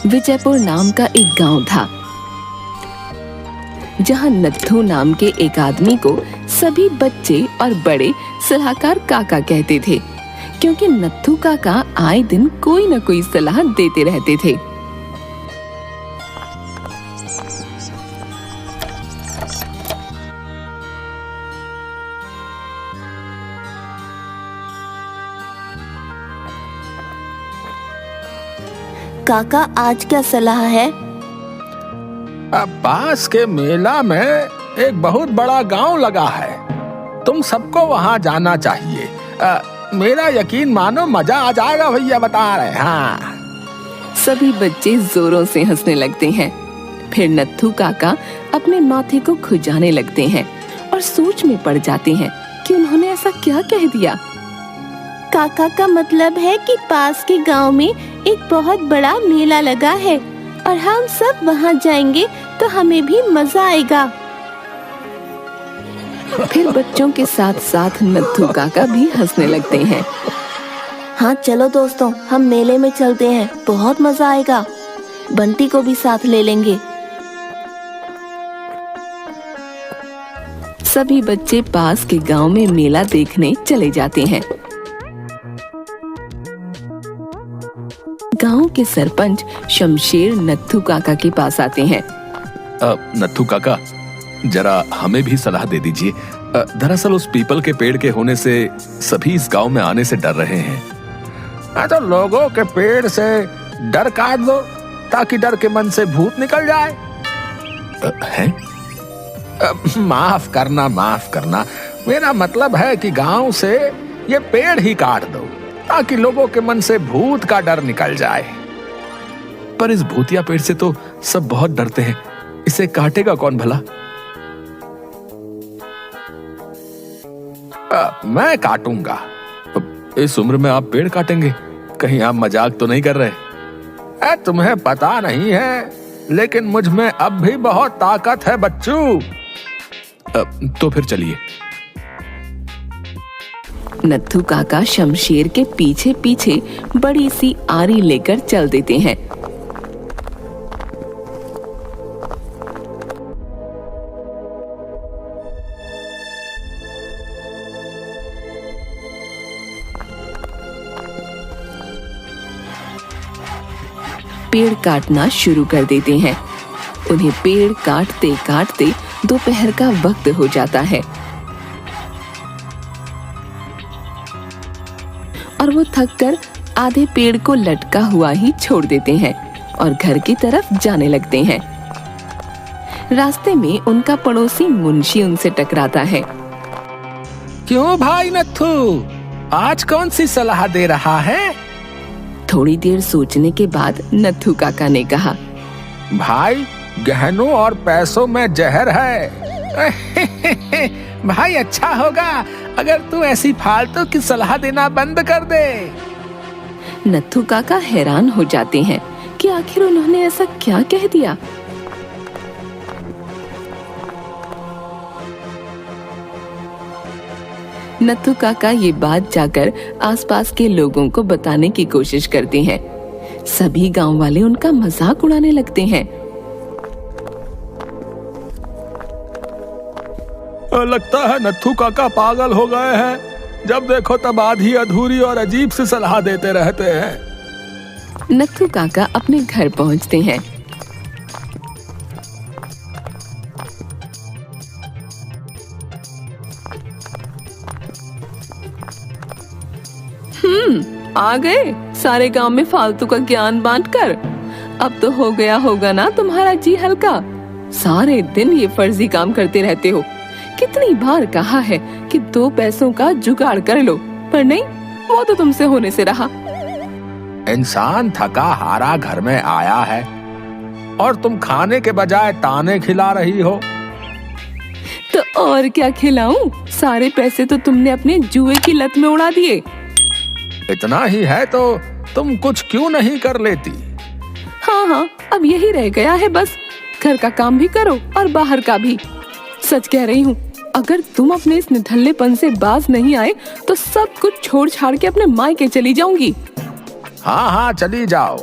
विजयपुर नाम का एक गांव था, जहां नत्थू नाम के एक आदमी को सभी बच्चे और बड़े सलाहकार काका कहते थे, क्योंकि नत्थू काका आए दिन कोई न कोई सलाह देते रहते थे। काका, आज क्या सलाह है? अब पास के मेला में एक बहुत बड़ा गांव लगा है, तुम सबको वहां जाना चाहिए। मेरा यकीन मानो, मजा आ जाएगा भैया, बता रहे। हाँ। सभी बच्चे जोरों से हंसने लगते हैं। फिर नत्थू काका अपने माथे को खुजाने लगते हैं और सोच में पड़ जाते हैं कि उन्होंने ऐसा क्या कह दिया। काका का मतलब है कि पास के गांव में एक बहुत बड़ा मेला लगा है और हम सब वहां जाएंगे तो हमें भी मजा आएगा। फिर बच्चों के साथ साथ नत्थू काका भी हंसने लगते हैं। हाँ चलो दोस्तों, हम मेले में चलते हैं, बहुत मजा आएगा। बंटी को भी साथ ले लेंगे। सभी बच्चे पास के गांव में मेला देखने चले जाते हैं। गांव के सरपंच शमशेर नत्थू काका के पास आते हैं। नत्थू काका, जरा हमें भी सलाह दे दीजिए। दरअसल उस पीपल के पेड़ के होने से सभी इस गांव में आने से डर रहे हैं। तो लोगों के पेड़ से डर काट दो ताकि डर के मन से भूत निकल जाए। हैं? माफ करना, मेरा मतलब है कि गांव से ये पेड़ ही काट दो ताकि लोगों के मन से भूत का डर निकल जाए। पर इस भूतिया पेड़ से तो सब बहुत डरते हैं, इसे काटेगा कौन भला? मैं काटूंगा। इस उम्र में आप पेड़ काटेंगे? कहीं आप मजाक तो नहीं कर रहे? तुम्हें पता नहीं है, लेकिन मुझ में अब भी बहुत ताकत है बच्चू। तो फिर चलिए। नत्थू काका शमशेर के पीछे पीछे बड़ी सी आरी लेकर चल देते हैं। पेड़ काटना शुरू कर देते हैं। उन्हें पेड़ काटते काटते दोपहर का वक्त हो जाता है और वो थककर आधे पेड़ को लटका हुआ ही छोड़ देते हैं और घर की तरफ जाने लगते हैं। रास्ते में उनका पड़ोसी मुंशी उनसे टकराता है। क्यों भाई नत्थू, आज कौन सी सलाह दे रहा है? थोड़ी देर सोचने के बाद नत्थू काका ने कहा, भाई, गहनों और पैसों में जहर है। भाई, अच्छा होगा अगर तू ऐसी फालतू की सलाह देना बंद कर दे। नत्थू काका हैरान हो जाते हैं कि आखिर उन्होंने ऐसा क्या कह दिया। नत्थू काका ये बात जाकर आसपास के लोगों को बताने की कोशिश करते हैं। सभी गांव वाले उनका मजाक उड़ाने लगते हैं। लगता है नत्थू काका पागल हो गए हैं। जब देखो तब आधी अधूरी और अजीब सी सलाह देते रहते हैं। नत्थू काका अपने घर पहुंचते हैं। आ गए सारे गांव में फालतू का ज्ञान बांटकर। अब तो हो गया होगा ना तुम्हारा जी हल्का। सारे दिन ये फर्जी काम करते रहते हो। कितनी बार कहा है कि 2 पैसों का जुगाड़ कर लो, पर नहीं, वो तो तुमसे होने से रहा। इंसान थका हारा घर में आया है और तुम खाने के बजाय ताने खिला रही हो। तो और क्या खिलाऊं? सारे पैसे तो तुमने अपने जुए की लत में उड़ा दिए। इतना ही है तो तुम कुछ क्यों नहीं कर लेती? हाँ, अब यही रह गया है बस। घर का काम भी करो और बाहर का भी। सच कह रही हूँ, अगर तुम अपने इस निठल्लेपन से बाज नहीं आए तो सब कुछ छोड़ छाड़ के अपने मायके चली जाऊंगी। हाँ, चली जाओ,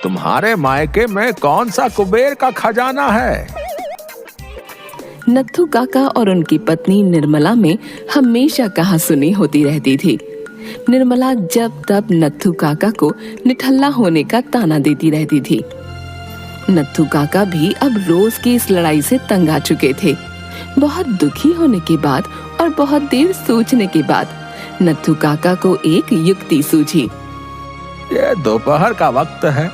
तुम्हारे मायके में कौन सा कुबेर का खजाना है? नत्थू काका और उनकी पत्नी निर्मला में हमेशा कहा सुनी होती रहती थी। निर्मला जब तब नत्थू काका को निठल्ला होने का ताना देती रहती थी। नत्थू काका भी अब रोज की इस लड़ाई से तंग आ चुके थे। बहुत दुखी होने के बाद और बहुत देर सोचने के बाद नत्थू काका को एक युक्ति सूझी। ये दोपहर का वक्त है,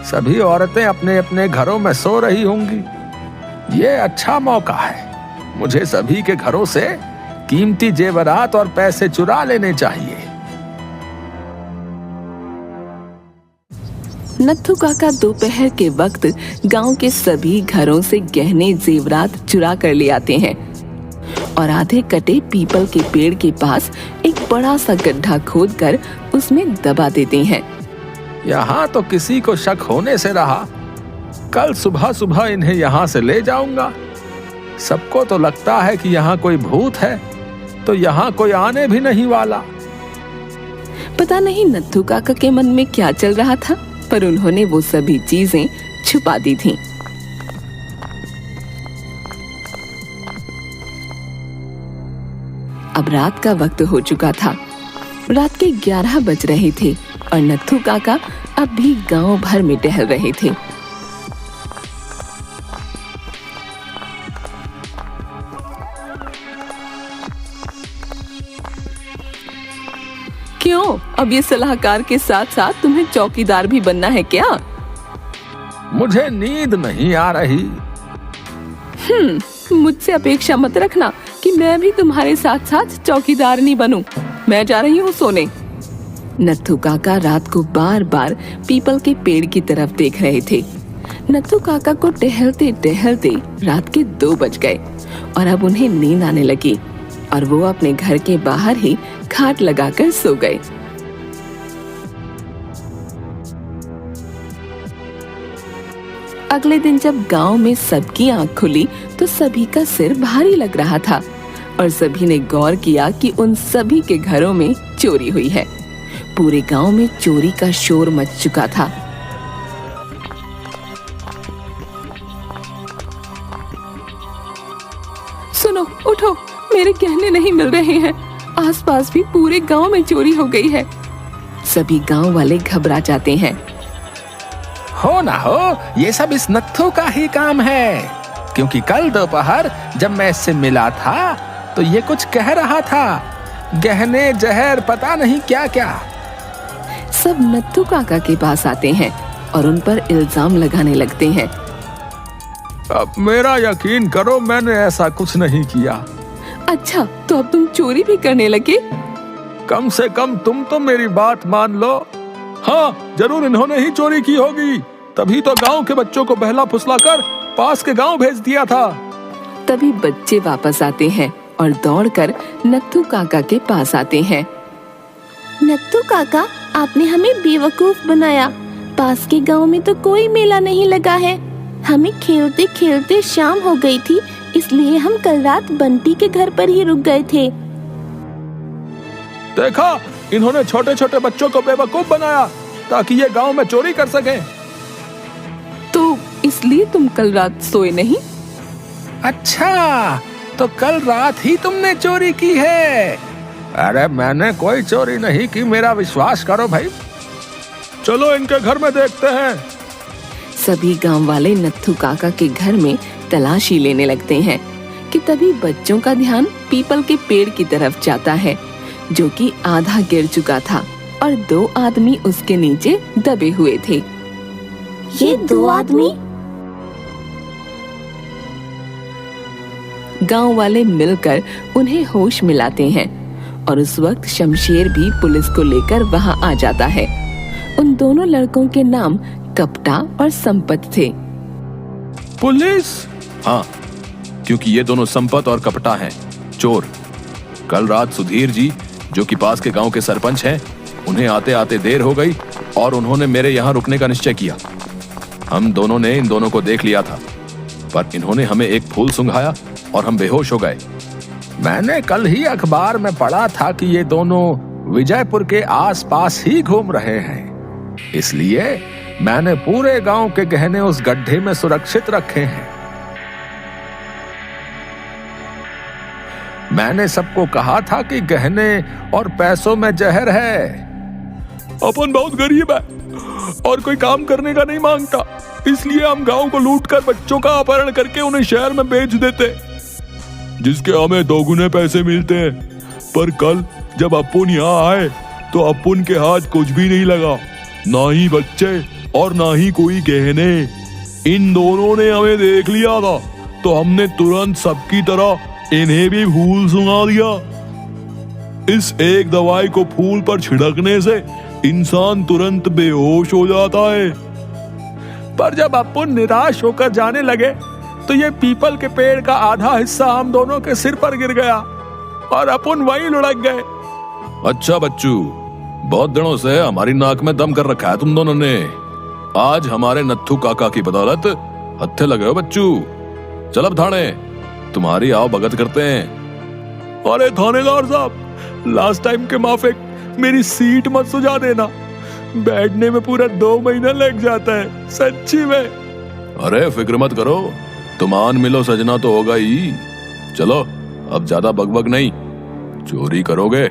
सभी औरतें अपने अपने घरों में सो रही होंगी। ये अच्छा मौका है, मुझे सभी के घरों से कीमती जेवरात और पैसे चुरा लेने चाहिए। नत्थू काका दोपहर के वक्त गांव के सभी घरों से गहने जेवरात चुरा कर ले आते हैं और आधे कटे पीपल के पेड़ के पास एक बड़ा सा गड्ढा खोदकर उसमें दबा देते हैं। यहाँ तो किसी को शक होने से रहा, कल सुबह सुबह इन्हें यहाँ से ले जाऊंगा। सबको तो लगता है कि यहाँ कोई भूत है, तो यहाँ कोई आने भी नहीं वाला। पता नहीं नत्थू काका के मन में क्या चल रहा था, पर उन्होंने वो सभी चीजें छुपा दी थीं। अब रात का वक्त हो चुका था। रात के 11 बज रहे थे और नत्थू काका अब भी गांव भर में टहल रहे थे। क्यों, अब ये सलाहकार के साथ साथ तुम्हें चौकीदार भी बनना है क्या? मुझे नींद नहीं आ रही। मुझसे अपेक्षा मत रखना कि मैं भी तुम्हारे साथ साथ चौकीदारनी बनूं। मैं जा रही हूँ सोने। नत्थू काका रात को बार बार पीपल के पेड़ की तरफ देख रहे थे। नत्थू काका को टहलते टहलते रात के 2 बज गए और अब उन्हें नींद आने लगी और वो अपने घर के बाहर ही खाट लगाकर सो गए। अगले दिन जब गांव में सबकी आंख खुली तो सभी का सिर भारी लग रहा था और सभी ने गौर किया कि उन सभी के घरों में चोरी हुई है। पूरे गांव में चोरी का शोर मच चुका था। सुनो, उठो, मेरे गहने नहीं मिल रहे हैं। आसपास भी पूरे गांव में चोरी हो गई है। सभी गांव वाले घबरा जाते हैं। हो ना हो, ये सब इस नत्थू का ही काम है, क्योंकि कल दोपहर जब मैं इससे मिला था तो ये कुछ कह रहा था, गहने, जहर, पता नहीं क्या क्या। सब नत्थू काका के पास आते हैं और उन पर इल्जाम लगाने लगते हैं। अब मेरा यकीन करो, मैंने ऐसा कुछ नहीं किया। अच्छा, तो अब तुम चोरी भी करने लगे? कम से कम तुम तो मेरी बात मान लो। हाँ, जरूर इन्होंने ही चोरी की होगी, तभी तो गांव के बच्चों को बहला फुसलाकर पास के गांव भेज दिया था। तभी बच्चे वापस आते हैं और दौड़कर नत्थू काका के पास आते हैं। नत्थू काका, आपने हमें बेवकूफ बनाया। पास के गांव में तो कोई मेला नहीं लगा है। हमें खेलते खेलते शाम हो गई थी, इसलिए हम कल रात बंटी के घर पर ही रुक गए थे। देखा, इन्होंने छोटे छोटे बच्चों को बेवकूफ बनाया ताकि ये गांव में चोरी कर सकें। तो इसलिए तुम कल रात सोए नहीं? अच्छा, तो कल रात ही तुमने चोरी की है? अरे मैंने कोई चोरी नहीं की, मेरा विश्वास करो भाई। चलो इनके घर में देखते हैं। सभी गांव वाले नत्थू काका के घर में तलाशी लेने लगते हैं कि तभी बच्चों का ध्यान पीपल के पेड़ की तरफ जाता है, जो कि आधा गिर चुका था और 2 आदमी उसके नीचे दबे हुए थे। ये 2 आदमी? गांव वाले मिलकर उन्हें होश मिलाते हैं और उस वक्त शमशेर भी पुलिस को लेकर वहां आ जाता है। उन दोनों लड़कों के नाम कपटा और संपत थे। पुलिस? हाँ, क्योंकि ये दोनों संपत और कपटा हैं, चोर। कल रात सुधीर जी, जो कि पास के गांव के सरपंच हैं, उन्हें आते आते देर हो गई और उन्होंने मेरे यहाँ रुकने का निश्चय किया। हम दोनों ने इन दोनों को देख लिया था, पर इन्होंने हमें एक फूल सुंघाया और हम बेहोश हो गए। मैंने कल ही अखबार में पढ़ा था कि ये दोनों विजयपुर के आसपास ही घूम रहे हैं, इसलिए मैंने पूरे गांव के गहने उस गड्ढे में सुरक्षित रखे हैं। मैंने सबको कहा था कि गहने और पैसों में जहर है। अपन बहुत गरीब है और कोई काम करने का नहीं मांगता, इसलिए हम गांव को लूटकर बच्चों का अपहरण करके उन्हें शहर में बेच देते, जिसके हमें दोगुने पैसे मिलते हैं। पर कल जब अपुन यहाँ आए तो अपुन के हाथ कुछ भी नहीं लगा, ना ही बच्चे और ना ही कोई गहने। इन दोनों ने हमें देख लिया था तो हमने तुरंत सबकी तरह इन्हें भी फूल सुंघा दिया। इस एक दवाई को फूल पर छिड़कने से इंसान तुरंत बेहोश हो जाता है। पर जब अपुन निराश होकर जाने लगे तो ये पीपल के पेड़ का आधा हिस्सा हम दोनों के सिर पर गिर गया और अपुन वहीं लुढ़क गए। अच्छा बच्चू, बहुत दिनों से हमारी नाक में दम कर रखा है तुम दोनों ने। आज हमारे नत्थू काका की बदौलत हत्थे लगे हो बच्चू। चल अब थाने, तुम्हारी आओ भगत करते हैं। अरे थानेदार साहब, लास्ट टाइम के माफिक मेरी सीट मत सुझा देना, बैठने में पूरा 2 महीना लग जाता है सच्ची में। अरे फिक्र मत करो, तुम आन मिलो सजना तो होगा ही। चलो अब ज्यादा बकबक नहीं, चोरी करोगे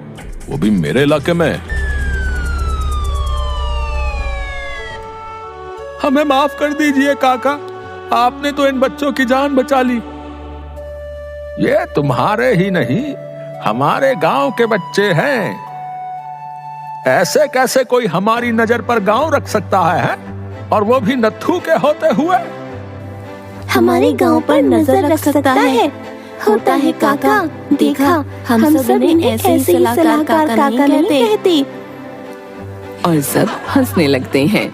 वो भी मेरे इलाके में। हमें माफ कर दीजिए काका, आपने तो इन बच्चों की जान बचा ली। ये तुम्हारे ही नहीं हमारे गांव के बच्चे हैं। ऐसे कैसे कोई हमारी नजर पर गांव रख सकता है? और वो भी नत्थू के होते हुए। हमारे गांव पर नजर रख सकता है, होता है काका। देखा, हम सब इन्हें ऐसे ही सलाहकार काका नहीं कहते। और सब हंसने लगते हैं।